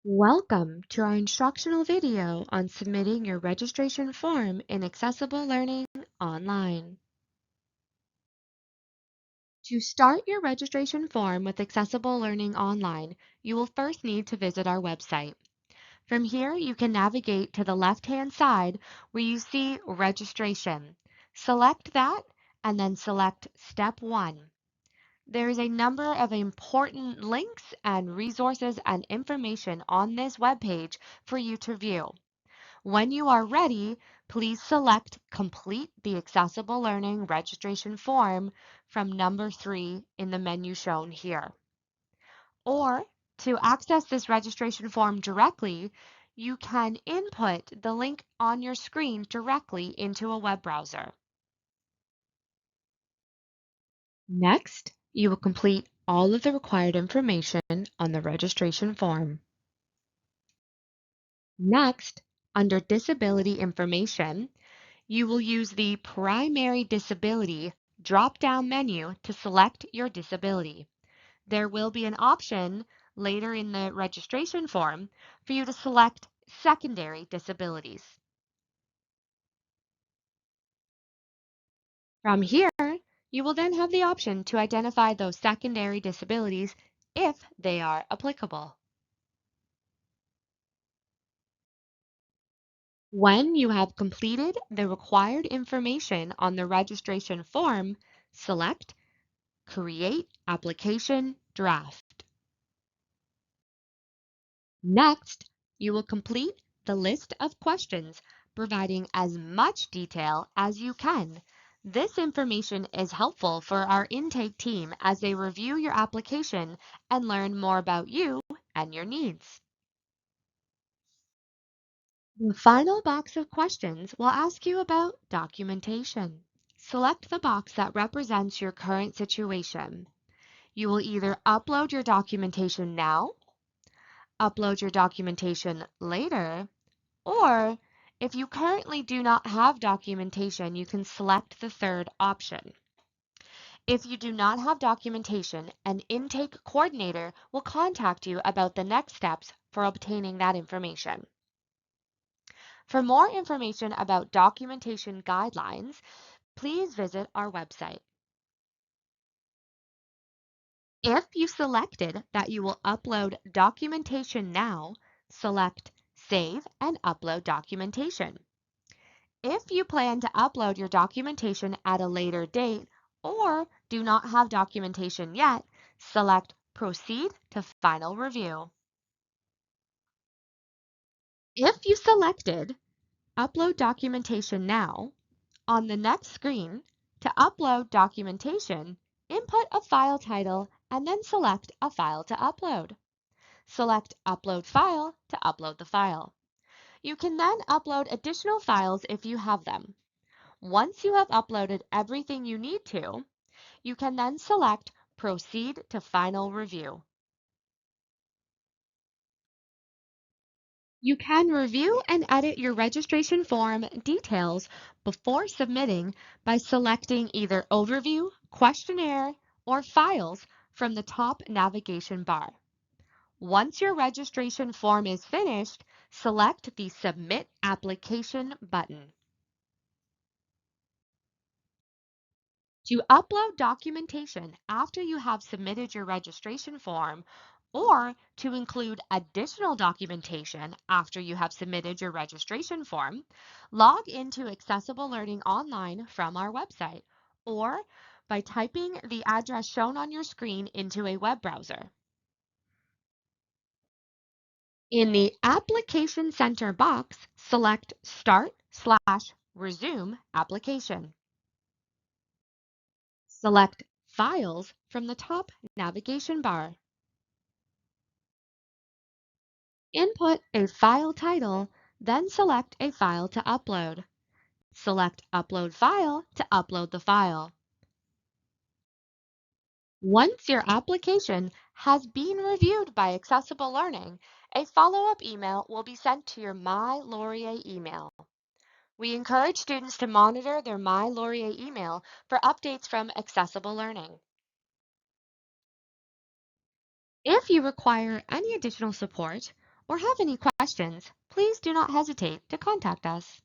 Welcome to our instructional video on submitting your registration form in Accessible Learning online. To start your registration form with Accessible Learning online, you will first need to visit our website. From here, you can navigate to the left-hand side where you see Registration. Select that and then select Step 1. There is a number of important links and resources and information on this webpage for you to view. When you are ready, please select Complete the Accessible Learning Registration Form from number 3 in the menu shown here. Or, to access this registration form directly, you can input the link on your screen directly into a web browser. Next, you will complete all of the required information on the registration form. Next, under Disability Information, you will use the Primary Disability drop-down menu to select your disability. There will be an option later in the registration form for you to select secondary disabilities. From here, you will then have the option to identify those secondary disabilities if they are applicable. When you have completed the required information on the registration form, select Create Application Draft. Next, you will complete the list of questions, providing as much detail as you can. This information is helpful for our intake team as they review your application and learn more about you and your needs. The final box of questions will ask you about documentation. Select the box that represents your current situation. You will either upload your documentation now, upload your documentation later, or if you currently do not have documentation, you can select the third option. If you do not have documentation, an intake coordinator will contact you about the next steps for obtaining that information. For more information about documentation guidelines, please visit our website. If you selected that you will upload documentation now, select Save and Upload Documentation. If you plan to upload your documentation at a later date or do not have documentation yet, select Proceed to Final Review. If you selected Upload Documentation Now, on the next screen, to upload documentation, input a file title and then select a file to upload. Select Upload File to upload the file. You can then upload additional files if you have them. Once you have uploaded everything you need to, you can then select Proceed to Final Review. You can review and edit your registration form details before submitting by selecting either Overview, Questionnaire, or Files from the top navigation bar. Once your registration form is finished, select the Submit Application button. To upload documentation after you have submitted your registration form, or to include additional documentation after you have submitted your registration form, log into Accessible Learning Online from our website, or by typing the address shown on your screen into a web browser. In the Application Center box, select Start/Resume Application. Select Files from the top navigation bar. Input a file title, then select a file to upload. Select Upload File to upload the file. Once your application has been reviewed by Accessible Learning, a follow-up email will be sent to your My Laurier email. We encourage students to monitor their My Laurier email for updates from Accessible Learning. If you require any additional support or have any questions, please do not hesitate to contact us.